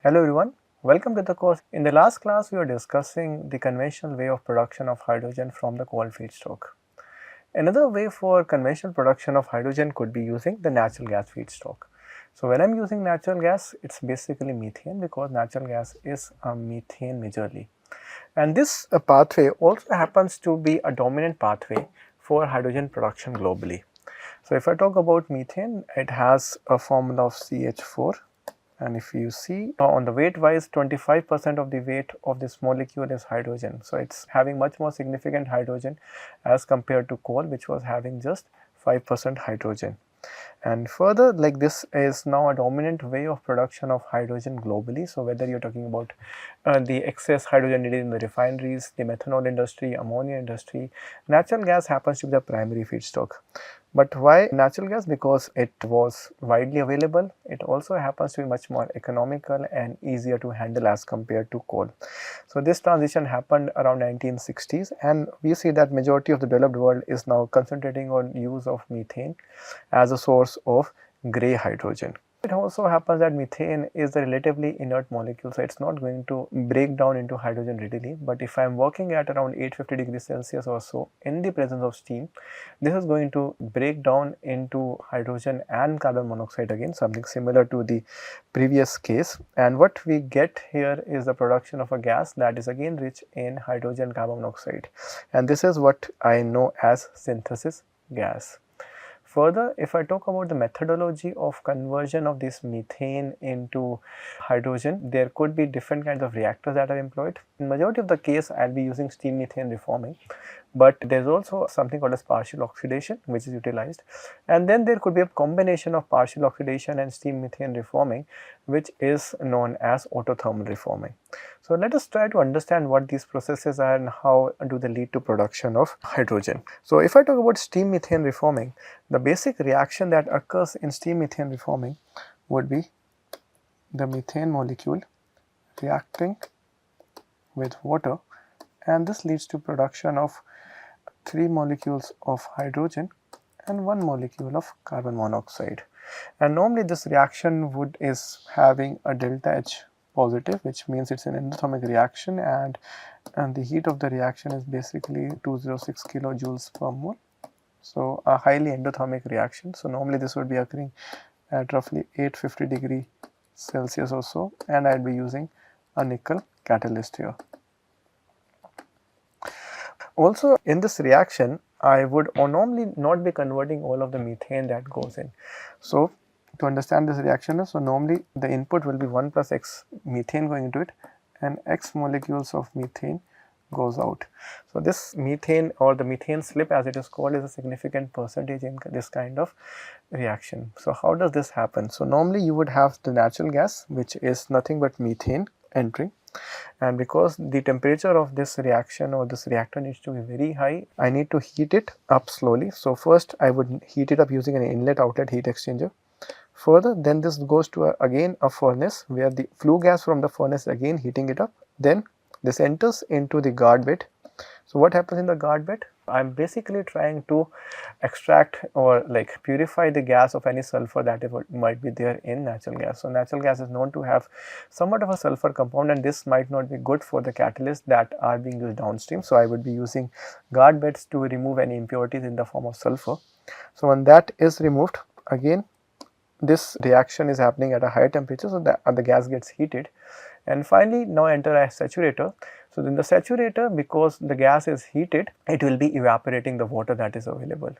Hello everyone, welcome to the course. In the last class, we were discussing the conventional way of production of hydrogen from the coal feedstock. Another way for conventional production of hydrogen could be using the natural gas feedstock. So when I'm using natural gas, it's basically methane because natural gas is a methane majorly. And this pathway also happens to be a dominant pathway for hydrogen production globally. So if I talk about methane, it has a formula of CH4. And if you see on the weight wise, 25% of the weight of this molecule is hydrogen. So it's having much more significant hydrogen as compared to coal, which was having just 5% hydrogen. And further, like this is now a dominant way of production of hydrogen globally. So whether you're talking about the excess hydrogen needed in the refineries, the methanol industry, ammonia industry, natural gas happens to be the primary feedstock. But why natural gas? Because it was widely available. It also happens to be much more economical and easier to handle as compared to coal. So this transition happened around 1960s, and we see that majority of the developed world is now concentrating on use of methane as a source of grey hydrogen. It also happens that methane is a relatively inert molecule, so it's not going to break down into hydrogen readily. But if I'm working at around 850 degrees Celsius or so in the presence of steam, this is going to break down into hydrogen and carbon monoxide again, something similar to the previous case. And what we get here is the production of a gas that is again rich in hydrogen carbon monoxide. And this is what I know as synthesis gas. Further, if I talk about the methodology of conversion of this methane into hydrogen, there could be different kinds of reactors that are employed. In majority of the case, I'll be using steam methane reforming, but there's also something called as partial oxidation, which is utilized. And then there could be a combination of partial oxidation and steam methane reforming, which is known as autothermal reforming. So let us try to understand what these processes are and how do they lead to production of hydrogen. So if I talk about steam methane reforming, the basic reaction that occurs in steam methane reforming would be the methane molecule reacting with water, and this leads to production of 3 molecules of hydrogen and 1 molecule of carbon monoxide. And normally this reaction is having a delta H positive, which means it's an endothermic reaction, and the heat of the reaction is basically 206 kilojoules per mole. So a highly endothermic reaction. So normally this would be occurring at roughly 850 degree Celsius or so, and I'd be using a nickel catalyst here. Also in this reaction, I would normally not be converting all of the methane that goes in. So to understand this reaction, so normally the input will be 1 plus X methane going into it, and X molecules of methane goes out. So this methane, or the methane slip as it is called, is a significant percentage in this kind of reaction. So how does this happen? So normally you would have the natural gas, which is nothing but methane entering, and because the temperature of this reaction or this reactor needs to be very high, I need to heat it up slowly. So first I would heat it up using an inlet outlet heat exchanger. Further, then this goes to again a furnace where the flue gas from the furnace again heating it up. Then this enters into the guard bed. So what happens in the guard bed? I'm basically trying to extract or like purify the gas of any sulfur that might be there in natural gas. So natural gas is known to have somewhat of a sulfur compound, and this might not be good for the catalysts that are being used downstream. So I would be using guard beds to remove any impurities in the form of sulfur. So when that is removed, again this reaction is happening at a higher temperature, so that the gas gets heated, and finally now enter a saturator. So in the saturator, because the gas is heated, it will be evaporating the water that is available.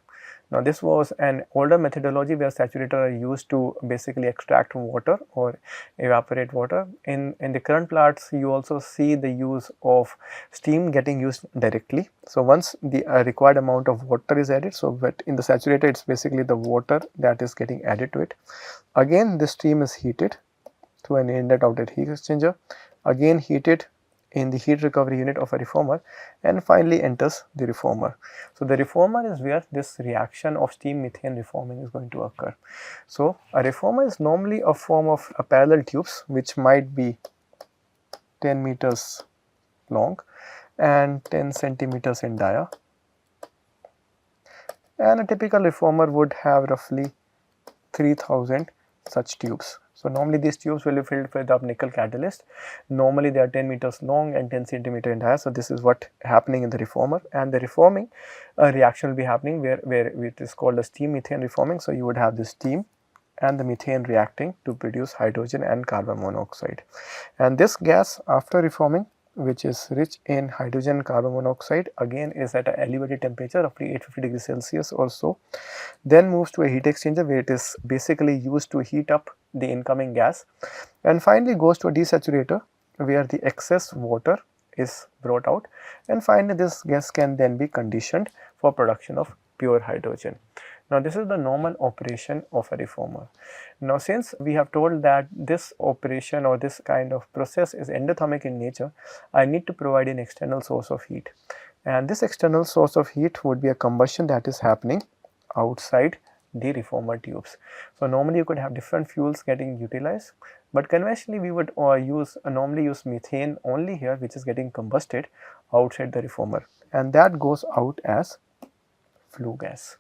Now this was an older methodology where saturator are used to basically extract water or evaporate water. In the current plants, you also see the use of steam getting used directly. So once the required amount of water is added, so but in the saturator it's basically the water that is getting added to it. Again the steam is heated through an inlet outlet heat exchanger, again heated in the heat recovery unit of a reformer, and finally enters the reformer. So the reformer is where this reaction of steam methane reforming is going to occur. So a reformer is normally a form of parallel tubes which might be 10 meters long and 10 centimeters in dia, and a typical reformer would have roughly 3000 such tubes. So normally these tubes will be filled with a nickel catalyst. Normally they are 10 meters long and 10 centimeter in diameter. So this is what happening in the reformer, and the reforming reaction will be happening where it is called a steam methane reforming. So you would have the steam and the methane reacting to produce hydrogen and carbon monoxide. And this gas after reforming, which is rich in hydrogen and carbon monoxide, again is at an elevated temperature roughly 850 degrees Celsius or so, then moves to a heat exchanger where it is basically used to heat up the incoming gas, and finally goes to a desaturator where the excess water is brought out, and finally this gas can then be conditioned for production of pure hydrogen. Now this is the normal operation of a reformer. Now since we have told that this operation or this kind of process is endothermic in nature, I need to provide an external source of heat, and this external source of heat would be a combustion that is happening outside the reformer tubes. So normally you could have different fuels getting utilized, but conventionally we would normally use methane only here, which is getting combusted outside the reformer, and that goes out as flue gas.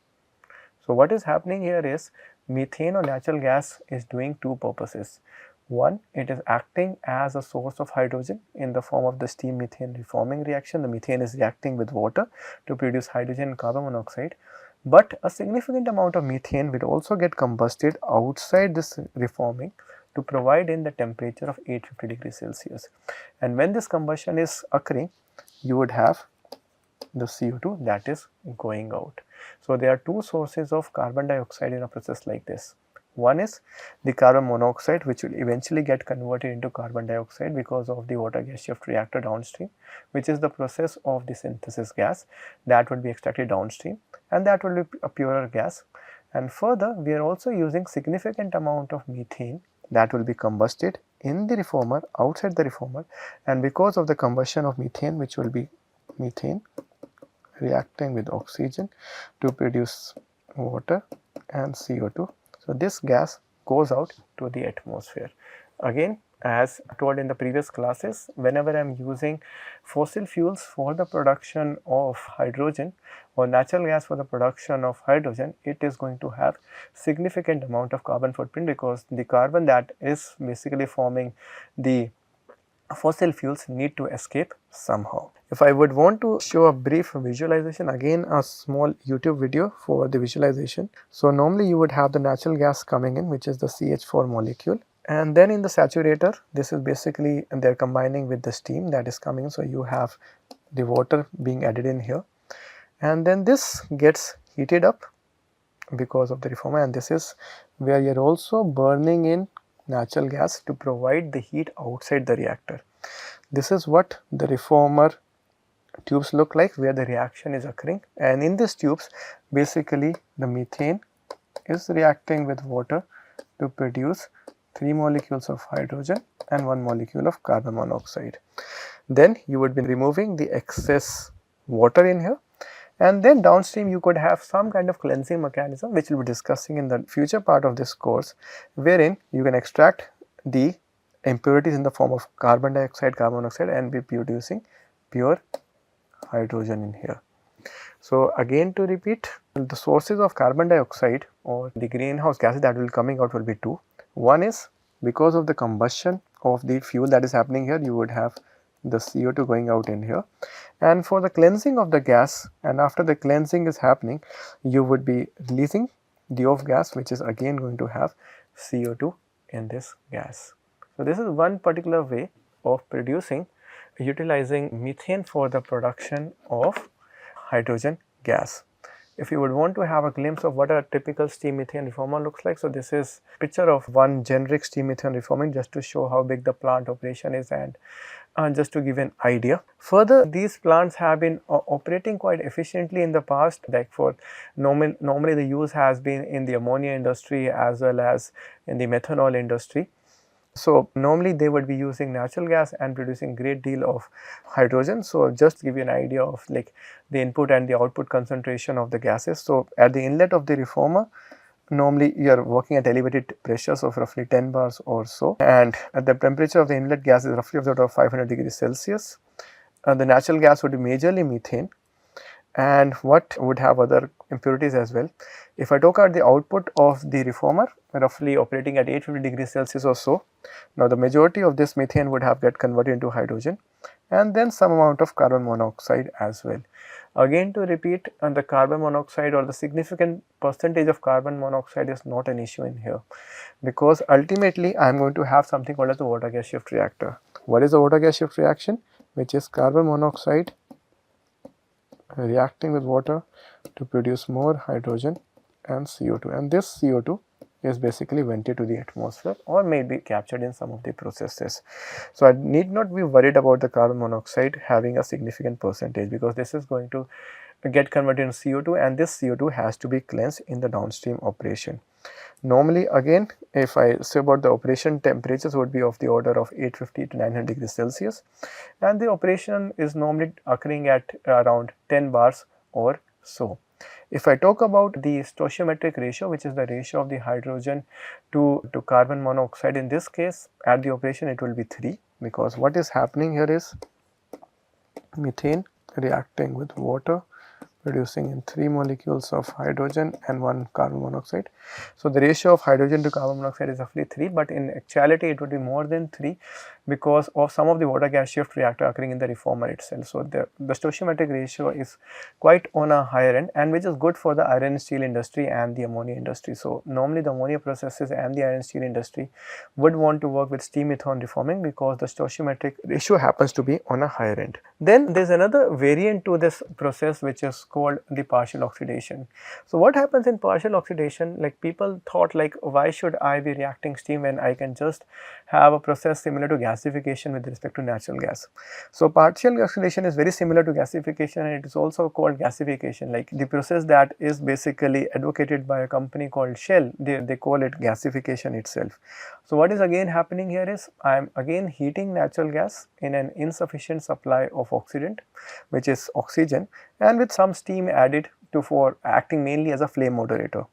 So what is happening here is methane or natural gas is doing two purposes. One, it is acting as a source of hydrogen in the form of the steam methane reforming reaction. The methane is reacting with water to produce hydrogen and carbon monoxide, but a significant amount of methane will also get combusted outside this reforming to provide in the temperature of 850 degrees Celsius. And when this combustion is occurring, you would have the CO2 that is going out. So there are two sources of carbon dioxide in a process like this. One is the carbon monoxide, which will eventually get converted into carbon dioxide because of the water gas shift reactor downstream, which is the process of the synthesis gas that would be extracted downstream, and that will be a purer gas. And further, we are also using significant amount of methane that will be combusted in the reformer, outside the reformer, and because of the combustion of methane, which will be methane reacting with oxygen to produce water and CO2. So this gas goes out to the atmosphere. Again, as told in the previous classes, whenever I am using fossil fuels for the production of hydrogen or natural gas for the production of hydrogen, it is going to have significant amount of carbon footprint, because the carbon that is basically forming the fossil fuels need to escape somehow. If I would want to show a brief visualization, again a small YouTube video for the visualization. So normally you would have the natural gas coming in, which is the CH4 molecule, and then in the saturator, this is basically they are combining with the steam that is coming. So you have the water being added in here, and then this gets heated up because of the reformer, and this is where you are also burning in natural gas to provide the heat outside the reactor. This is what the reformer tubes look like, where the reaction is occurring, and in these tubes basically the methane is reacting with water to produce 3 molecules of hydrogen and 1 molecule of carbon monoxide. Then you would be removing the excess water in here, and then downstream you could have some kind of cleansing mechanism, which we will be discussing in the future part of this course, wherein you can extract the impurities in the form of carbon dioxide, carbon monoxide, and be producing pure hydrogen in here. So again, to repeat, the sources of carbon dioxide or the greenhouse gases that will be coming out will be two. One is because of the combustion of the fuel that is happening here, you would have the CO2 going out in here, and for the cleansing of the gas, and after the cleansing is happening, you would be releasing the off gas, which is again going to have CO2 in this gas. So this is one particular way of producing, utilizing methane for the production of hydrogen gas. If you would want to have a glimpse of what a typical steam methane reformer looks like, so this is picture of one generic steam methane reforming, just to show how big the plant operation is, and just to give an idea. Further, these plants have been operating quite efficiently in the past, like for normally the use has been in the ammonia industry as well as in the methanol industry. So normally they would be using natural gas and producing great deal of hydrogen. So just to give you an idea of like the input and the output concentration of the gases. So at the inlet of the reformer, normally you are working at elevated pressures of roughly 10 bars or so, and at the temperature of the inlet gas is roughly of 500 degrees Celsius. The natural gas would be majorly methane, and what would have other impurities as well. If I talk about the output of the reformer roughly operating at 850 degrees Celsius or so, now the majority of this methane would have get converted into hydrogen and then some amount of carbon monoxide as well. Again to repeat, the carbon monoxide or the significant percentage of carbon monoxide is not an issue in here, because ultimately I am going to have something called as the water gas shift reactor. What is the water gas shift reaction? Which is carbon monoxide reacting with water to produce more hydrogen and CO2, and this CO2 is basically vented to the atmosphere or may be captured in some of the processes. So I need not be worried about the carbon monoxide having a significant percentage, because this is going to get converted into CO2 and this CO2 has to be cleansed in the downstream operation. Normally again, if I say about the operation, temperatures would be of the order of 850 to 900 degrees Celsius, and the operation is normally occurring at around 10 bars or so. If I talk about the stoichiometric ratio, which is the ratio of the hydrogen to carbon monoxide, in this case at the operation it will be 3, because what is happening here is methane reacting with water producing in 3 molecules of hydrogen and 1 carbon monoxide. So the ratio of hydrogen to carbon monoxide is roughly 3, but in actuality it would be more than 3 because of some of the water gas shift reactor occurring in the reformer itself. So the stoichiometric ratio is quite on a higher end, and which is good for the iron and steel industry and the ammonia industry. So normally the ammonia processes and the iron and steel industry would want to work with steam methane reforming because the stoichiometric ratio happens to be on a higher end. Then there is another variant to this process which is called the partial oxidation. So what happens in partial oxidation, like people thought like, why should I be reacting steam when I can just have a process similar to gasification with respect to natural gas. So partial oxidation is very similar to gasification, and it is also called gasification, like the process that is basically advocated by a company called Shell, they call it gasification itself. So what is again happening here is I am again heating natural gas in an insufficient supply of oxidant, which is oxygen, and with some steam added to for acting mainly as a flame moderator.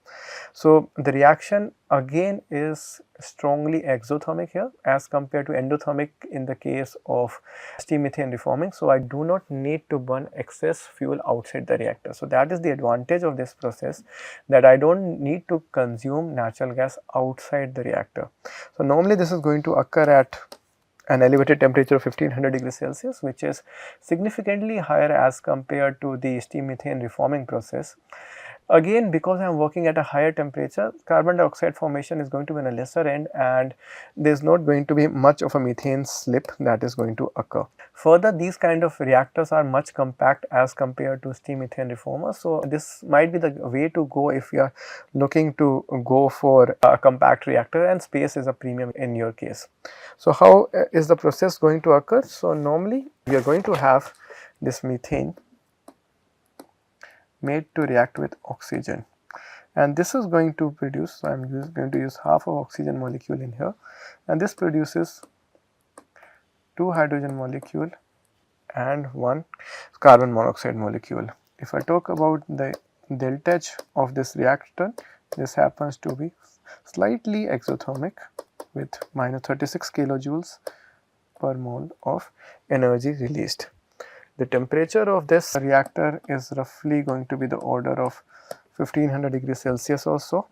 So the reaction again is strongly exothermic here as compared to endothermic in the case of steam methane reforming. So I do not need to burn excess fuel outside the reactor. So that is the advantage of this process, that I don't need to consume natural gas outside the reactor. So normally this is going to occur at an elevated temperature of 1500 degrees Celsius, which is significantly higher as compared to the steam methane reforming process. Again, because I am working at a higher temperature, carbon dioxide formation is going to be in a lesser end, and there is not going to be much of a methane slip that is going to occur. Further, these kind of reactors are much compact as compared to steam methane reformers. So this might be the way to go if you are looking to go for a compact reactor, and space is a premium in your case. So how is the process going to occur? So normally we are going to have this methane made to react with oxygen, and this is going to produce, so I am going to use half of oxygen molecule in here, and this produces 2 hydrogen molecule and 1 carbon monoxide molecule. If I talk about the delta H of this reactor, this happens to be slightly exothermic with minus 36 kilojoules per mole of energy released. The temperature of this reactor is roughly going to be the order of 1500 degrees Celsius or so,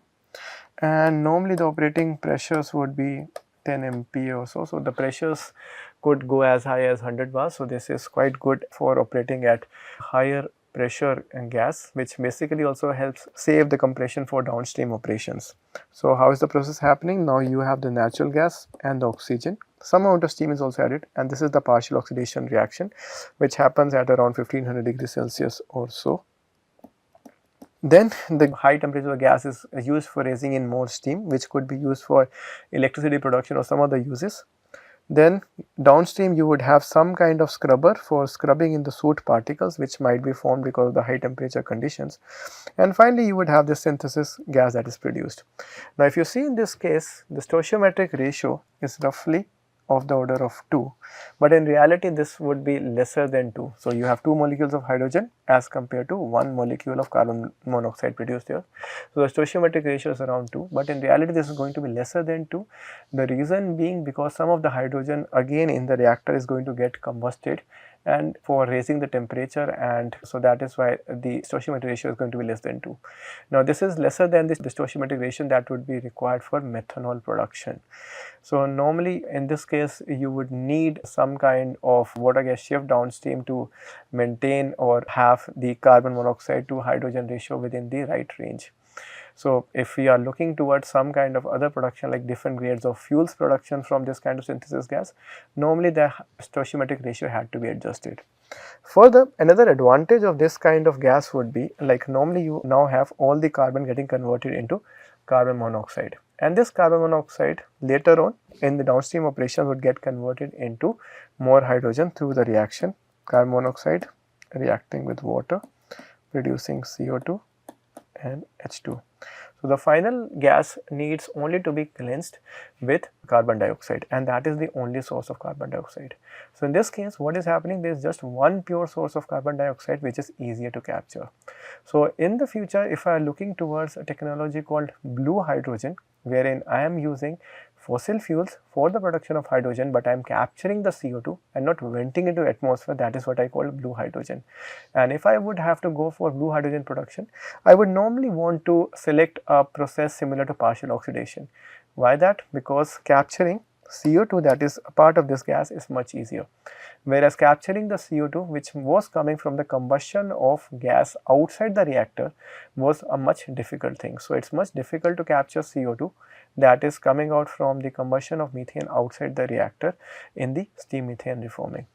and normally the operating pressures would be 10 MPa or so. So the pressures could go as high as 100 bars. So this is quite good for operating at higher pressure and gas, which basically also helps save the compression for downstream operations. So how is the process happening? Now you have the natural gas and the oxygen. Some amount of steam is also added, and this is the partial oxidation reaction, which happens at around 1500 degrees Celsius or so. Then the high temperature gas is used for raising in more steam, which could be used for electricity production or some other uses. Then downstream you would have some kind of scrubber for scrubbing in the soot particles, which might be formed because of the high temperature conditions. And finally you would have the synthesis gas that is produced. Now if you see in this case, the stoichiometric ratio is roughly of the order of 2, but in reality this would be lesser than 2. So you have 2 molecules of hydrogen as compared to 1 molecule of carbon monoxide produced here. So the stoichiometric ratio is around 2, but in reality this is going to be lesser than 2. The reason being because some of the hydrogen again in the reactor is going to get combusted and for raising the temperature, and so that is why the stoichiometric ratio is going to be less than 2. Now this is lesser than the stoichiometric ratio that would be required for methanol production. So normally in this case you would need some kind of water gas shift downstream to maintain or have the carbon monoxide to hydrogen ratio within the right range. So if we are looking towards some kind of other production like different grades of fuels production from this kind of synthesis gas, normally the stoichiometric ratio had to be adjusted. Further, another advantage of this kind of gas would be, like normally you now have all the carbon getting converted into carbon monoxide, and this carbon monoxide later on in the downstream operation would get converted into more hydrogen through the reaction, carbon monoxide reacting with water producing CO2 and H2. So the final gas needs only to be cleansed with carbon dioxide, and that is the only source of carbon dioxide. So in this case what is happening, there is just one pure source of carbon dioxide which is easier to capture. So in the future if I am looking towards a technology called blue hydrogen, wherein I am using fossil fuels for the production of hydrogen, but I am capturing the CO2 and not venting into atmosphere, that is what I call blue hydrogen. And if I would have to go for blue hydrogen production, I would normally want to select a process similar to partial oxidation. Why that? Because capturing CO2 that is a part of this gas is much easier, whereas capturing the CO2 which was coming from the combustion of gas outside the reactor was a much difficult thing. So it's much difficult to capture CO2 that is coming out from the combustion of methane outside the reactor in the steam methane reforming.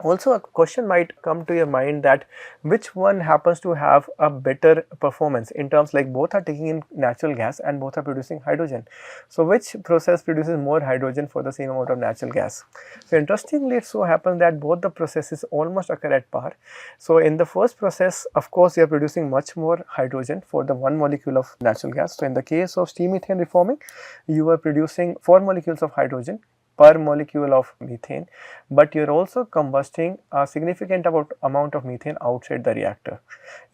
Also a question might come to your mind that which one happens to have a better performance in terms like both are taking in natural gas and both are producing hydrogen. So which process produces more hydrogen for the same amount of natural gas? So interestingly it so happens that both the processes almost occur at par. So in the first process of course you are producing much more hydrogen for the one molecule of natural gas. So in the case of steam methane reforming you are producing 4 molecules of hydrogen per molecule of methane, but you are also combusting a significant amount of methane outside the reactor.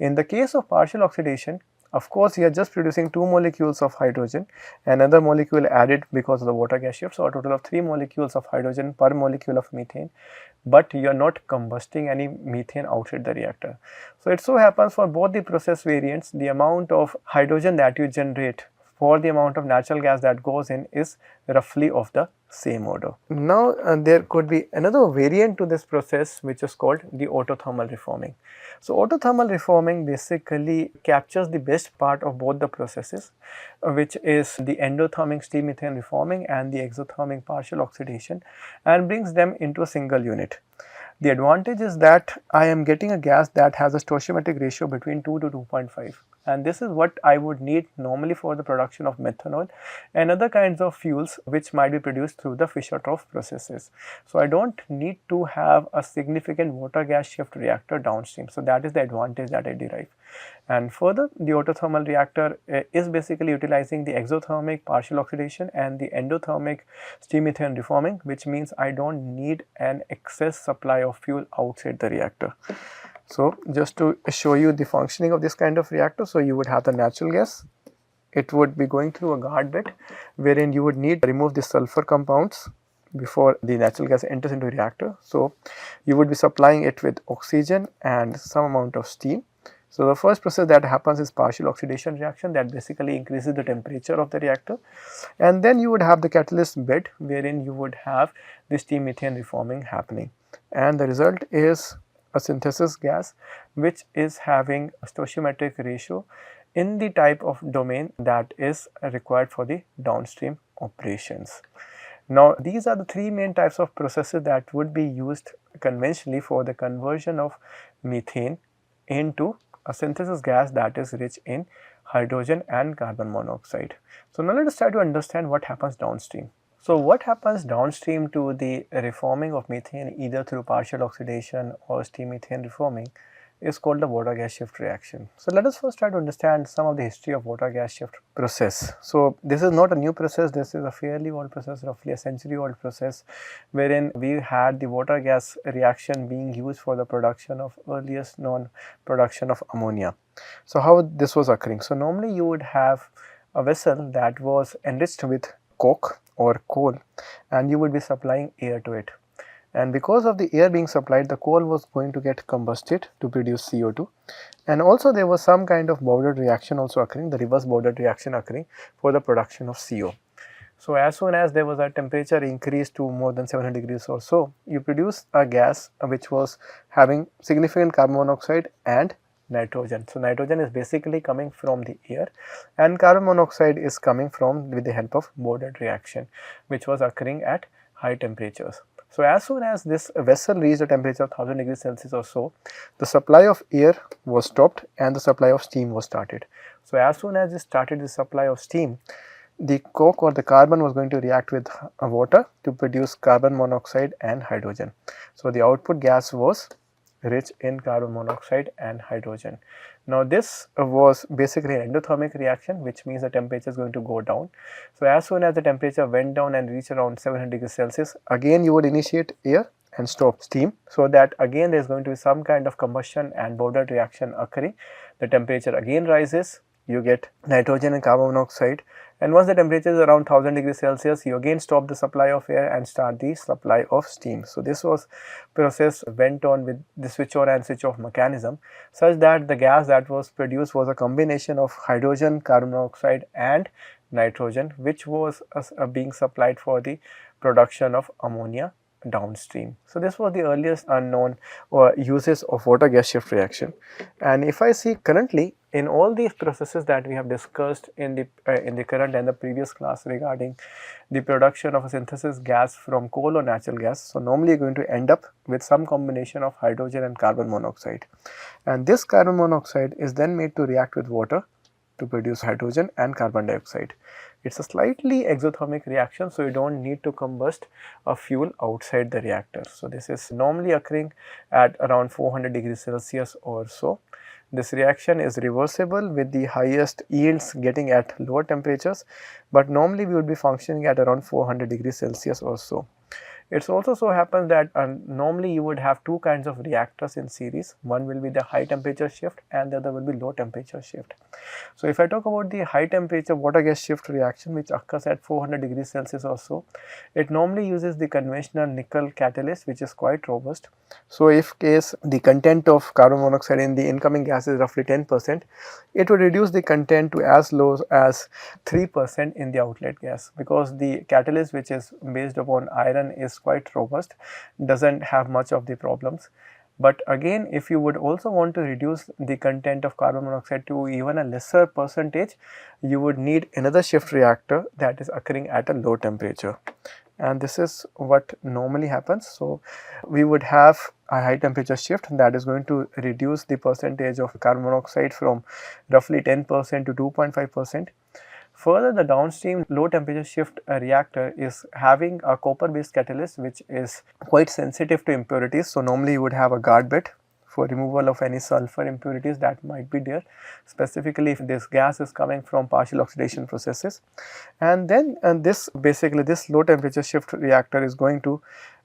In the case of partial oxidation, of course, you are just producing 2 molecules of hydrogen, another molecule added because of the water gas shift, so a total of 3 molecules of hydrogen per molecule of methane, but you are not combusting any methane outside the reactor. So it so happens for both the process variants, the amount of hydrogen that you generate for the amount of natural gas that goes in is roughly of the same order. Now there could be another variant to this process which is called the autothermal reforming. So autothermal reforming basically captures the best part of both the processes, which is the endothermic steam methane reforming and the exothermic partial oxidation, and brings them into a single unit. The advantage is that I am getting a gas that has a stoichiometric ratio between 2 to 2.5, and this is what I would need normally for the production of methanol and other kinds of fuels which might be produced through the Fischer-Tropsch processes. So I don't need to have a significant water gas shift reactor downstream. So that is the advantage that I derive. And further, the autothermal reactor is basically utilizing the exothermic partial oxidation and the endothermic steam methane reforming, which means I don't need an excess supply of fuel outside the reactor. So just to show you the functioning of this kind of reactor, so you would have the natural gas, it would be going through a guard bed wherein you would need to remove the sulfur compounds before the natural gas enters into the reactor. So you would be supplying it with oxygen and some amount of steam. So the first process that happens is partial oxidation reaction that basically increases the temperature of the reactor, and then you would have the catalyst bed wherein you would have the steam methane reforming happening, and the result is a synthesis gas which is having a stoichiometric ratio in the type of domain that is required for the downstream operations. Now these are the 3 main types of processes that would be used conventionally for the conversion of methane into a synthesis gas that is rich in hydrogen and carbon monoxide. So now let us try to understand what happens downstream. So what happens downstream to the reforming of methane either through partial oxidation or steam methane reforming is called the water gas shift reaction. So let us first try to understand some of the history of water gas shift process. So this is not a new process, this is a fairly old process, roughly a century old process, wherein we had the water gas reaction being used for the production of earliest known production of ammonia. So how this was occurring? So normally you would have a vessel that was enriched with coke or coal and you would be supplying air to it. and because of the air being supplied, the coal was going to get combusted to produce CO2, and also there was some kind of bounded reaction also occurring, the reverse bounded reaction occurring for the production of CO. So as soon as there was a temperature increase to more than 700 degrees or so, you produce a gas which was having significant carbon monoxide and nitrogen. So nitrogen is basically coming from the air, and carbon monoxide is coming from with the help of bounded reaction, which was occurring at high temperatures. So as soon as this vessel reached a temperature of 1000 degrees Celsius or so, the supply of air was stopped and the supply of steam was started. So as soon as it started the supply of steam, the coke or the carbon was going to react with water to produce carbon monoxide and hydrogen. So the output gas was rich in carbon monoxide and hydrogen. Now this was basically an endothermic reaction, which means the temperature is going to go down. So as soon as the temperature went down and reached around 700 degrees Celsius, again you would initiate air and stop steam, so that again there is going to be some kind of combustion and bounded reaction occurring. The temperature again rises, you get nitrogen and carbon monoxide, and once the temperature is around 1000 degrees Celsius, you again stop the supply of air and start the supply of steam. So this was process went on with the switch on and switch off mechanism, such that the gas that was produced was a combination of hydrogen, carbon monoxide and nitrogen, which was being supplied for the production of ammonia downstream. So this was the earliest unknown uses of water gas shift reaction. And if I see currently in all these processes that we have discussed in the current and the previous class regarding the production of a synthesis gas from coal or natural gas, so normally you are going to end up with some combination of hydrogen and carbon monoxide, and this carbon monoxide is then made to react with water to produce hydrogen and carbon dioxide. It's a slightly exothermic reaction, so you don't need to combust a fuel outside the reactor. So this is normally occurring at around 400 degrees Celsius or so. This reaction is reversible with the highest yields getting at lower temperatures, but normally we would be functioning at around 400 degrees Celsius or so. It also so happens that normally you would have two kinds of reactors in series. One will be the high temperature shift and the other will be low temperature shift. So if I talk about the high temperature water gas shift reaction, which occurs at 400 degrees Celsius or so, it normally uses the conventional nickel catalyst, which is quite robust. So if case the content of carbon monoxide in the incoming gas is roughly 10%, it would reduce the content to as low as 3% in the outlet gas, because the catalyst, which is based upon iron, is quite robust, doesn't have much of the problems. But again, if you would also want to reduce the content of carbon monoxide to even a lesser percentage, you would need another shift reactor that is occurring at a low temperature, and this is what normally happens. So we would have a high temperature shift that is going to reduce the percentage of carbon monoxide from roughly 10% to 2.5%. Further, the downstream low temperature shift reactor is having a copper based catalyst, which is quite sensitive to impurities. So normally you would have a guard bed for removal of any sulfur impurities that might be there, specifically if this gas is coming from partial oxidation processes. And then this low temperature shift reactor is going to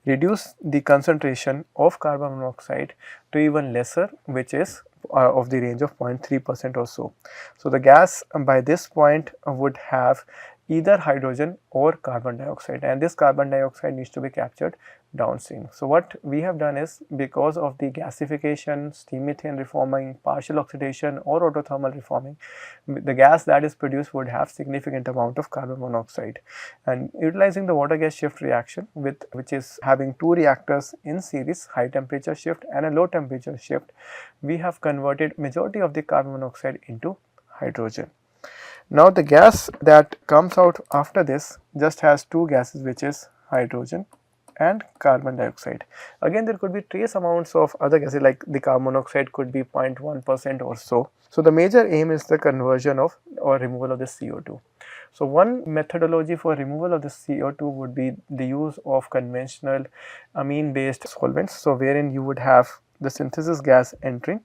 reduce the concentration of carbon monoxide to even lesser, which is of the range of 0.3% or so. So the gas by this point would have either hydrogen or carbon dioxide, and this carbon dioxide needs to be captured downstream. So what we have done is, because of the gasification, steam methane reforming, partial oxidation or autothermal reforming, the gas that is produced would have significant amount of carbon monoxide, and utilizing the water gas shift reaction which is having two reactors in series, high temperature shift and a low temperature shift, we have converted majority of the carbon monoxide into hydrogen. Now the gas that comes out after this just has two gases, which is hydrogen and carbon dioxide. Again, there could be trace amounts of other gases, like the carbon monoxide could be 0.1% or so. So the major aim is the conversion of or removal of the CO2. So one methodology for removal of the CO2 would be the use of conventional amine based solvents. So wherein you would have the synthesis gas entering,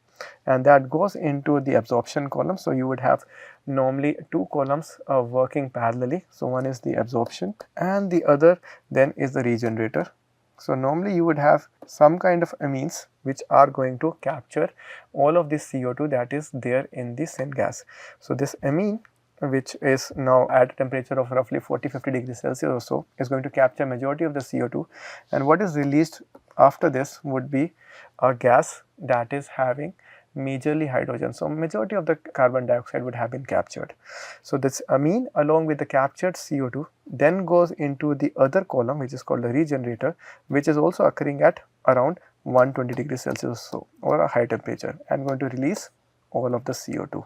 and that goes into the absorption column. So you would have normally two columns working parallelly. So one is the absorption and the other then is the regenerator. So normally you would have some kind of amines which are going to capture all of this CO2 that is there in the syngas. So this amine which is now at a temperature of roughly 40-50 degrees Celsius or so, is going to capture majority of the CO2, and what is released after this would be a gas that is having majorly hydrogen. So, majority of the carbon dioxide would have been captured. So, this amine along with the captured CO2 then goes into the other column, which is called the regenerator, which is also occurring at around 120 degrees Celsius or so, or a high temperature, and going to release all of the CO2.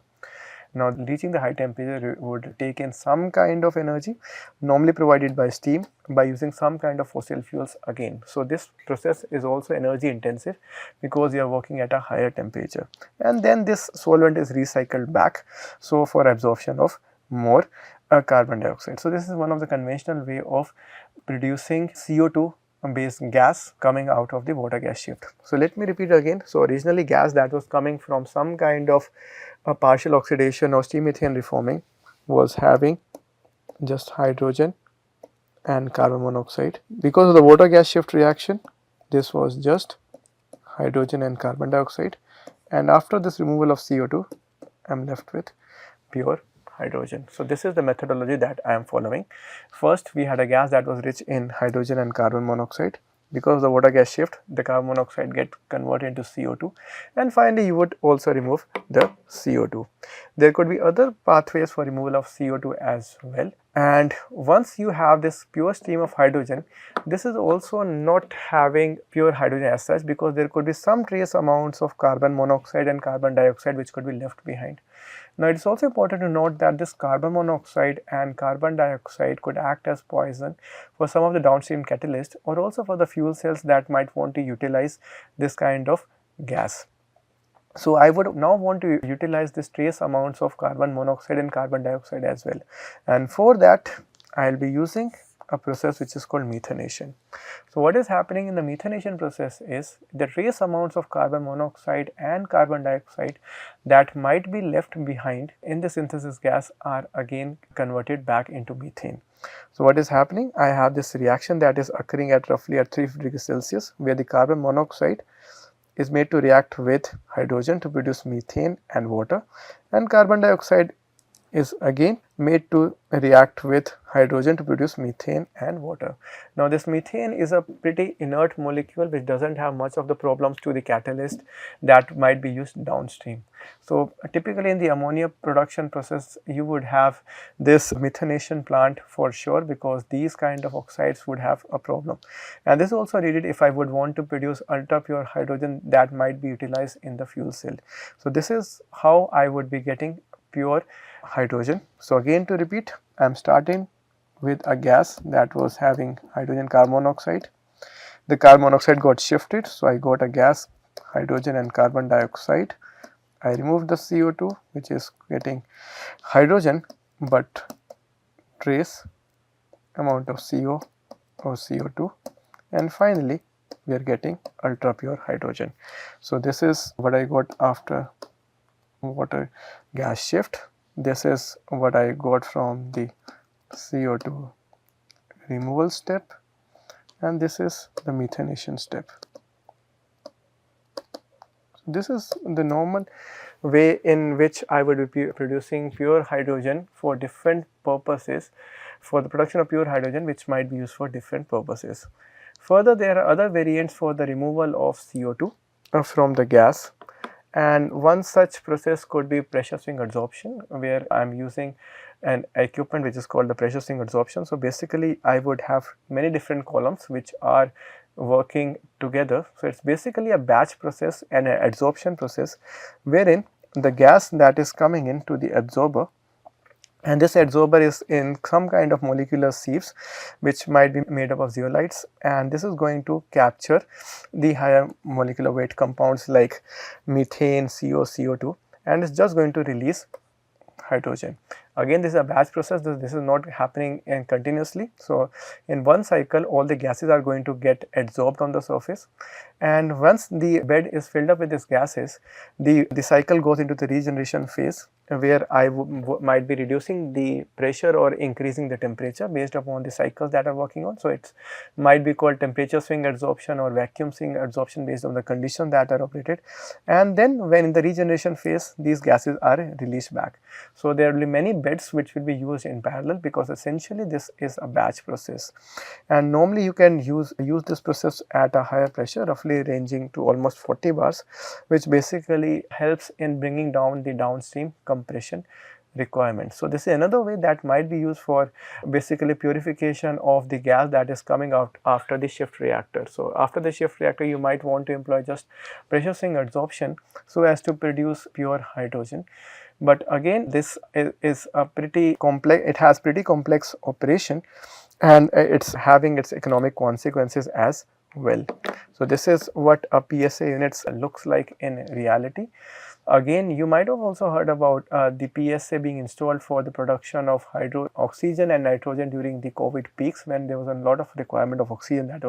Now, reaching the high temperature would take in some kind of energy, normally provided by steam, by using some kind of fossil fuels again. So, this process is also energy intensive because you are working at a higher temperature, and then this solvent is recycled back, so for absorption of more carbon dioxide. So, this is one of the conventional way of producing CO2 based gas coming out of the water gas shift. So, let me repeat again. So, originally gas that was coming from some kind of a partial oxidation or steam methane reforming was having just hydrogen and carbon monoxide. Because of the water gas shift reaction, this was just hydrogen and carbon dioxide, and after this removal of CO2, I am left with pure hydrogen. So, this is the methodology that I am following. First, we had a gas that was rich in hydrogen and carbon monoxide. Because of the water gas shift, the carbon monoxide get converted into CO2, and finally you would also remove the CO2. There could be other pathways for removal of CO2 as well, and once you have this pure stream of hydrogen, this is also not having pure hydrogen as such, because there could be some trace amounts of carbon monoxide and carbon dioxide which could be left behind. Now, it is also important to note that this carbon monoxide and carbon dioxide could act as poison for some of the downstream catalysts, or also for the fuel cells that might want to utilize this kind of gas. So, I would now want to utilize this trace amounts of carbon monoxide and carbon dioxide as well, and for that I will be using a process which is called methanation. So, what is happening in the methanation process is the trace amounts of carbon monoxide and carbon dioxide that might be left behind in the synthesis gas are again converted back into methane. So, what is happening? I have this reaction that is occurring at roughly at 350 degrees Celsius, where the carbon monoxide is made to react with hydrogen to produce methane and water, and carbon dioxide is again made to react with hydrogen to produce methane and water. Now, this methane is a pretty inert molecule which does not have much of the problems to the catalyst that might be used downstream. So, typically in the ammonia production process you would have this methanation plant for sure, because these kind of oxides would have a problem, and this is also needed if I would want to produce ultra pure hydrogen that might be utilized in the fuel cell. So, this is how I would be getting pure hydrogen. So, again to repeat, I am starting with a gas that was having hydrogen carbon monoxide. The carbon monoxide got shifted, so I got a gas hydrogen and carbon dioxide. I removed the CO2 which is getting hydrogen but trace amount of CO or CO2, and finally we are getting ultra pure hydrogen. So, this is what I got after water gas shift. This is what I got from the CO2 removal step, and this is the methanation step. This is the normal way in which I would be producing pure hydrogen for different purposes, for the production of pure hydrogen which might be used for different purposes. Further, there are other variants for the removal of CO2 from the gas, and one such process could be pressure swing adsorption, where I am using an equipment which is called the pressure swing adsorption. So, basically I would have many different columns which are working together. So, it is basically a batch process and an adsorption process, wherein the gas that is coming into the absorber, and this adsorber is in some kind of molecular sieves which might be made up of zeolites, and this is going to capture the higher molecular weight compounds like methane, CO, CO2, and it is just going to release hydrogen. Again, this is a batch process, this is not happening continuously. So, in one cycle all the gases are going to get adsorbed on the surface, and once the bed is filled up with these gases, the cycle goes into the regeneration phase, where I might be reducing the pressure or increasing the temperature based upon the cycles that are working on. So, it might be called temperature swing adsorption or vacuum swing adsorption based on the conditions that are operated, and then when in the regeneration phase these gases are released back. So, there will be many beds which will be used in parallel, because essentially this is a batch process, and normally you can use this process at a higher pressure, roughly ranging to almost 40 bars, which basically helps in bringing down the downstream compression requirement. So, this is another way that might be used for basically purification of the gas that is coming out after the shift reactor. So, after the shift reactor you might want to employ just pressure sink adsorption so as to produce pure hydrogen. But again, this is a pretty complex, it has pretty complex operation, and it's having its economic consequences as well. So, this is what a PSA units looks like in reality. Again, you might have also heard about the PSA being installed for the production of oxygen and nitrogen during the COVID peaks, when there was a lot of requirement of oxygen that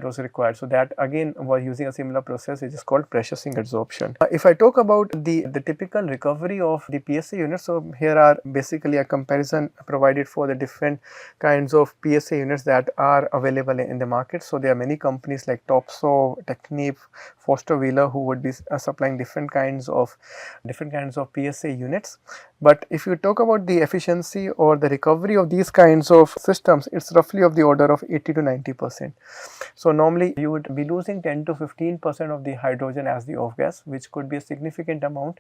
was required. So, that again was using a similar process which is called pressure sink adsorption. If I talk about the typical recovery of the PSA unit, so here are basically a comparison provided for the different kinds of PSA units that are available in the market. So, there are many companies like Topsoe, Technip, Foster Wheeler who would be supplying different kinds of PSA units. But if you talk about the efficiency or the recovery of these kinds of systems, it's roughly of the order of 80 to 90%. So, normally you would be losing 10 to 15% of the hydrogen as the off gas, which could be a significant amount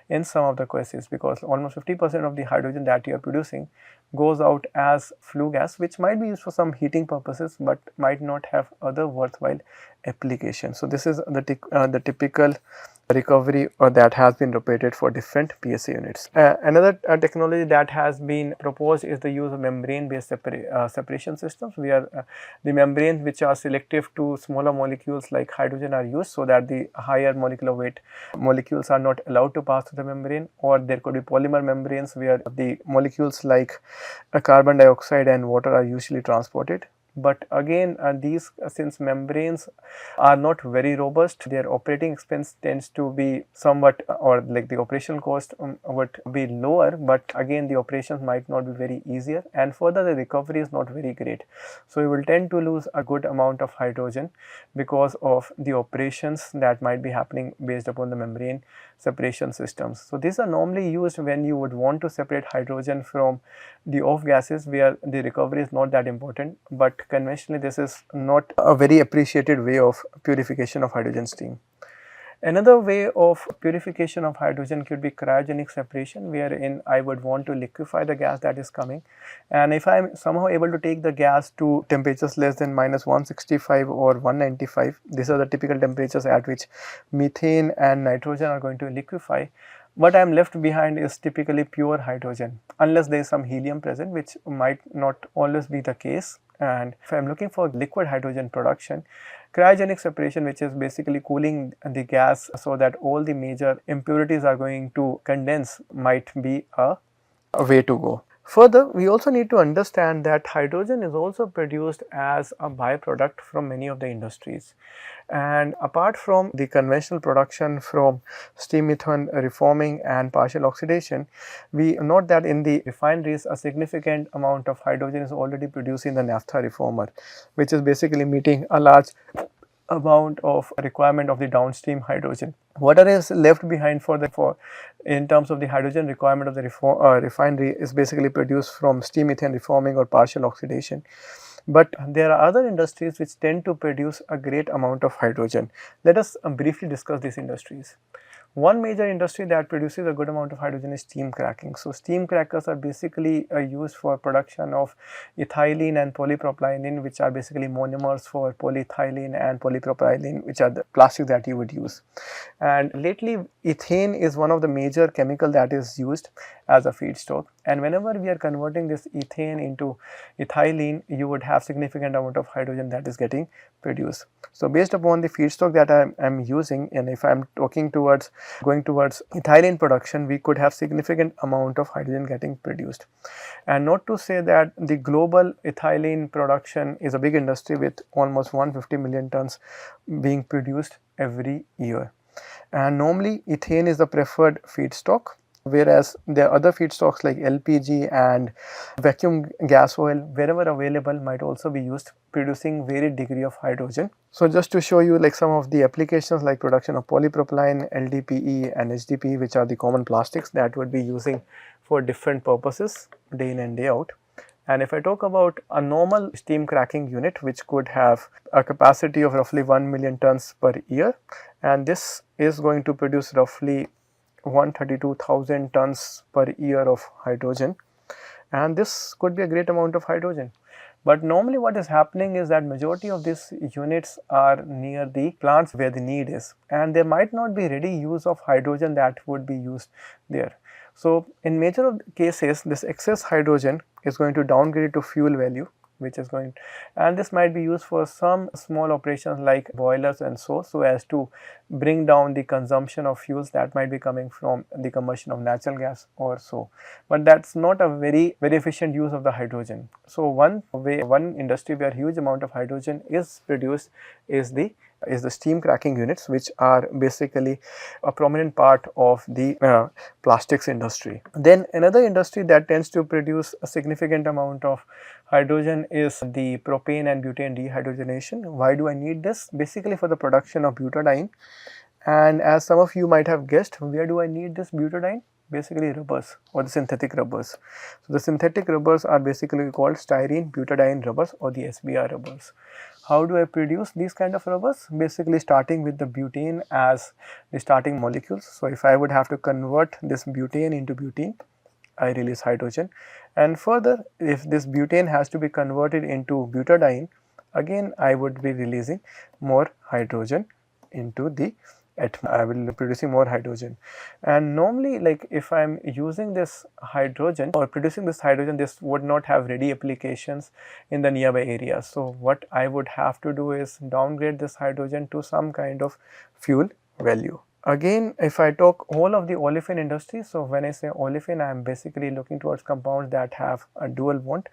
in some of the cases, because almost 50% of the hydrogen that you are producing goes out as flue gas, which might be used for some heating purposes but might not have other worthwhile applications. So, this is the typical recovery that has been reported for different PSA units. Another technology that has been proposed is the use of membrane based separation systems, where the membranes which are selective to smaller molecules like hydrogen are used, so that the higher molecular weight molecules are not allowed to pass through the membrane. Or there could be polymer membranes where the molecules like carbon dioxide and water are usually transported. But again, since membranes are not very robust, their operating expense tends to be somewhat, or like the operational cost would be lower, but again the operations might not be very easier, and further the recovery is not very great. So, you will tend to lose a good amount of hydrogen because of the operations that might be happening based upon the membrane separation systems. So, these are normally used when you would want to separate hydrogen from the off gases where the recovery is not that important, but conventionally this is not a very appreciated way of purification of hydrogen steam. Another way of purification of hydrogen could be cryogenic separation, wherein I would want to liquefy the gas that is coming, and if I am somehow able to take the gas to temperatures less than -165 or 195, these are the typical temperatures at which methane and nitrogen are going to liquefy. What I am left behind is typically pure hydrogen, unless there is some helium present, which might not always be the case. And if I am looking for liquid hydrogen production, cryogenic separation, which is basically cooling the gas so that all the major impurities are going to condense, might be a way to go. Further, we also need to understand that hydrogen is also produced as a byproduct from many of the industries. And apart from the conventional production from steam methane reforming and partial oxidation, we note that in the refineries a significant amount of hydrogen is already produced in the naphtha reformer, which is basically meeting a large amount of requirement of the downstream hydrogen. What is left behind in terms of the hydrogen requirement of the refinery is basically produced from steam methane reforming or partial oxidation. But there are other industries which tend to produce a great amount of hydrogen. Let us briefly discuss these industries. One major industry that produces a good amount of hydrogen is steam cracking. So, steam crackers are basically used for production of ethylene and polypropylene, which are basically monomers for polyethylene and polypropylene, which are the plastics that you would use. And lately, ethane is one of the major chemical that is used as a feedstock. And whenever we are converting this ethane into ethylene, you would have significant amount of hydrogen that is getting produced. So, based upon the feedstock that I am using, and if I am going towards ethylene production, we could have significant amount of hydrogen getting produced. And not to say that the global ethylene production is a big industry with almost 150 million tons being produced every year. And normally ethane is the preferred feedstock, whereas there are other feedstocks like LPG and vacuum gas oil, wherever available, might also be used, producing varied degree of hydrogen. So, just to show you like some of the applications like production of polypropylene, LDPE and HDPE, which are the common plastics that would be using for different purposes day in and day out. And if I talk about a normal steam cracking unit, which could have a capacity of roughly 1 million tons per year, and this is going to produce roughly 132,000 tons per year of hydrogen, and this could be a great amount of hydrogen. But normally what is happening is that majority of these units are near the plants where the need is, and there might not be ready use of hydrogen that would be used there. So in major of cases, this excess hydrogen is going to downgrade to fuel value, which is going, and this might be used for some small operations like boilers and so as to bring down the consumption of fuels that might be coming from the combustion of natural gas or so, but that's not a very efficient use of the hydrogen. So one industry where huge amount of hydrogen is produced is the steam cracking units, which are basically a prominent part of the plastics industry. Then another industry that tends to produce a significant amount of hydrogen is the propane and butane dehydrogenation. Why do I need this? Basically for the production of butadiene. And as some of you might have guessed, where do I need this butadiene? Basically rubbers or the synthetic rubbers. So the synthetic rubbers are basically called styrene butadiene rubbers or the SBR rubbers. How do I produce these kind of rubbers? Basically starting with the butane as the starting molecules. So if I would have to convert this butane into butene, I release hydrogen, and further if this butane has to be converted into butadiene, again I would be releasing more hydrogen into the I will be producing more hydrogen. And normally, like if I am using this hydrogen or producing this hydrogen, this would not have ready applications in the nearby areas. So what I would have to do is downgrade this hydrogen to some kind of fuel value. Again, if I talk all of the olefin industry, so when I say olefin, I am basically looking towards compounds that have a dual bond,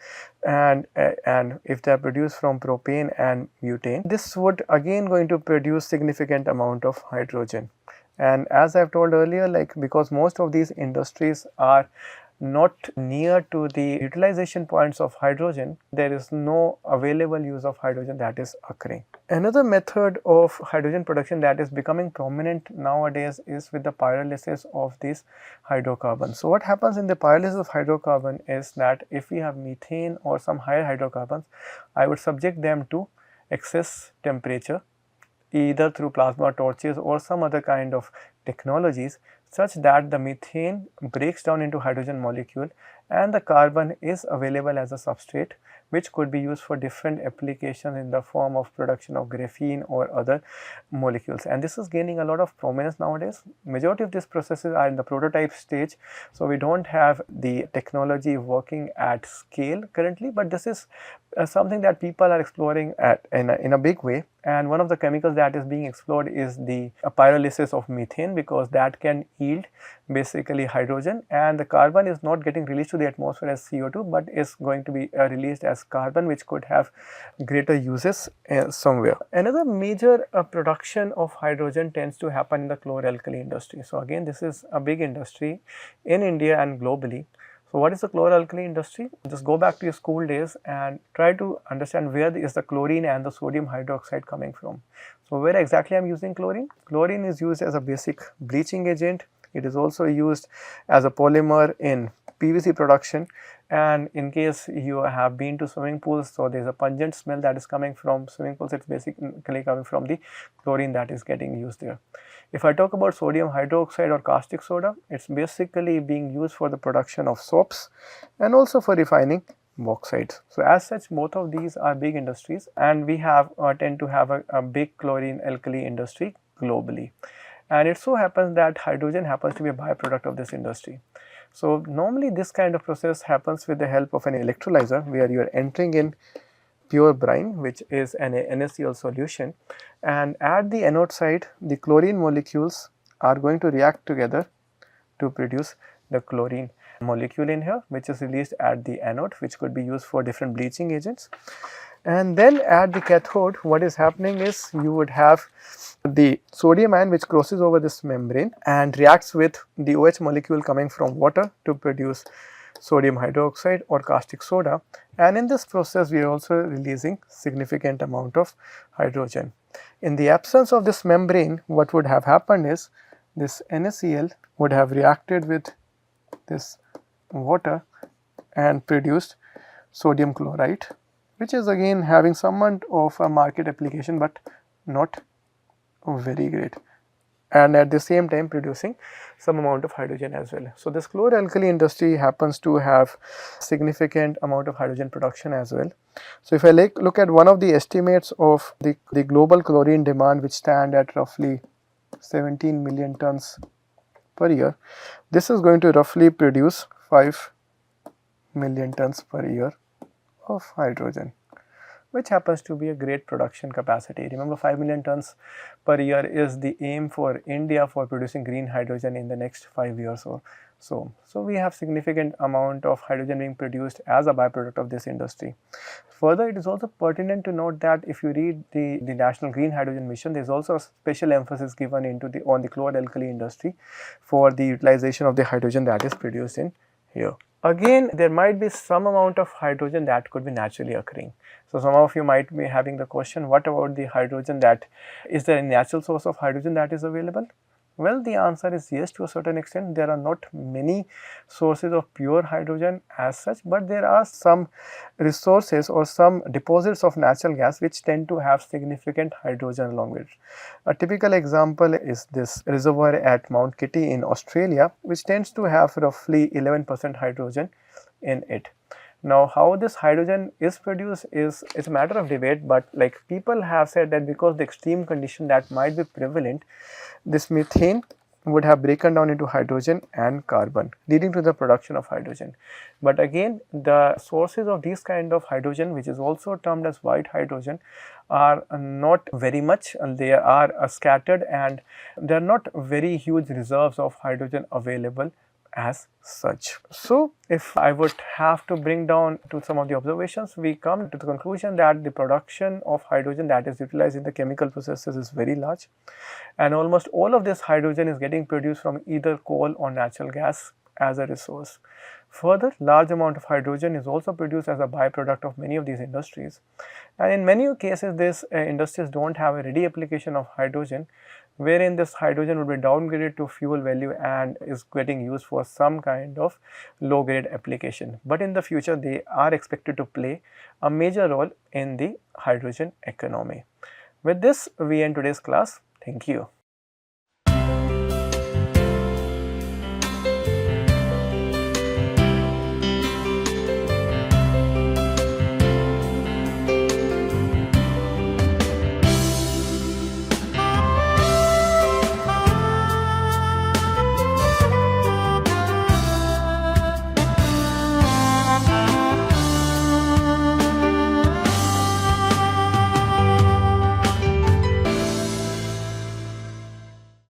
and if they are produced from propane and butane, this would again going to produce significant amount of hydrogen. And as I have told earlier, like because most of these industries are not near to the utilization points of hydrogen, there is no available use of hydrogen that is occurring. Another method of hydrogen production that is becoming prominent nowadays is with the pyrolysis of these hydrocarbons. So what happens in the pyrolysis of hydrocarbon is that if we have methane or some higher hydrocarbons, I would subject them to excess temperature either through plasma torches or some other kind of technologies, such that the methane breaks down into hydrogen molecule and the carbon is available as a substrate, which could be used for different applications in the form of production of graphene or other molecules. And this is gaining a lot of prominence nowadays. Majority of these processes are in the prototype stage, so we don't have the technology working at scale currently, but this is something that people are exploring in a big way. And one of the chemicals that is being explored is the pyrolysis of methane, because that can yield basically hydrogen, and the carbon is not getting released to the atmosphere as CO2, but is going to be released as carbon, which could have greater uses somewhere. Another major production of hydrogen tends to happen in the chlor-alkali industry. So again, this is a big industry in India and globally. So what is the chlor-alkali industry? Just go back to your school days and try to understand where is the chlorine and the sodium hydroxide coming from. So where exactly I am using chlorine? Chlorine is used as a basic bleaching agent. It is also used as a polymer in PVC production, and in case you have been to swimming pools, so there is a pungent smell that is coming from swimming pools. It is basically coming from the chlorine that is getting used there. If I talk about sodium hydroxide or caustic soda, it is basically being used for the production of soaps and also for refining bauxite. So as such, both of these are big industries, and we have tend to have a big chlorine alkali industry globally. And it so happens that hydrogen happens to be a byproduct of this industry. So normally this kind of process happens with the help of an electrolyzer, where you are entering in pure brine, which is an NaCl solution, and at the anode side the chlorine molecules are going to react together to produce the chlorine molecule in here, which is released at the anode, which could be used for different bleaching agents. And then at the cathode, what is happening is you would have the sodium ion which crosses over this membrane and reacts with the OH molecule coming from water to produce sodium hydroxide or caustic soda, and in this process we are also releasing significant amount of hydrogen. In the absence of this membrane, what would have happened is this NaCl would have reacted with this water and produced sodium chloride, which is again having somewhat of a market application but not very great, and at the same time producing some amount of hydrogen as well. So, this chlor-alkali industry happens to have significant amount of hydrogen production as well. So, if I look at one of the estimates of the global chlorine demand, which stand at roughly 17 million tons per year, this is going to roughly produce 5 million tons per year of hydrogen, which happens to be a great production capacity. Remember, 5 million tons per year is the aim for India for producing green hydrogen in the next 5 years or so. So, we have significant amount of hydrogen being produced as a byproduct of this industry. Further, it is also pertinent to note that if you read the National Green Hydrogen Mission, there is also a special emphasis given on the chlor-alkali industry for the utilization of the hydrogen that is produced in here. Again, there might be some amount of hydrogen that could be naturally occurring. So, some of you might be having the question, what about the hydrogen that, is there a natural source of hydrogen that is available? Well, the answer is yes, to a certain extent. There are not many sources of pure hydrogen as such, but there are some resources or some deposits of natural gas which tend to have significant hydrogen along with it. A typical example is this reservoir at Mount Kitty in Australia, which tends to have roughly 11% hydrogen in it. Now, how this hydrogen is produced is a matter of debate, but like people have said that because the extreme condition that might be prevalent, this methane would have broken down into hydrogen and carbon, leading to the production of hydrogen. But again, the sources of these kind of hydrogen, which is also termed as white hydrogen, are not very much, they are scattered, and they are not very huge reserves of hydrogen available as such. So, if I would have to bring down to some of the observations, we come to the conclusion that the production of hydrogen that is utilized in the chemical processes is very large, and almost all of this hydrogen is getting produced from either coal or natural gas as a resource. Further, large amount of hydrogen is also produced as a byproduct of many of these industries, and in many cases these industries do not have a ready application of hydrogen, wherein this hydrogen would be downgraded to fuel value and is getting used for some kind of low grade application. But in the future they are expected to play a major role in the hydrogen economy. With this, we end today's class. Thank you.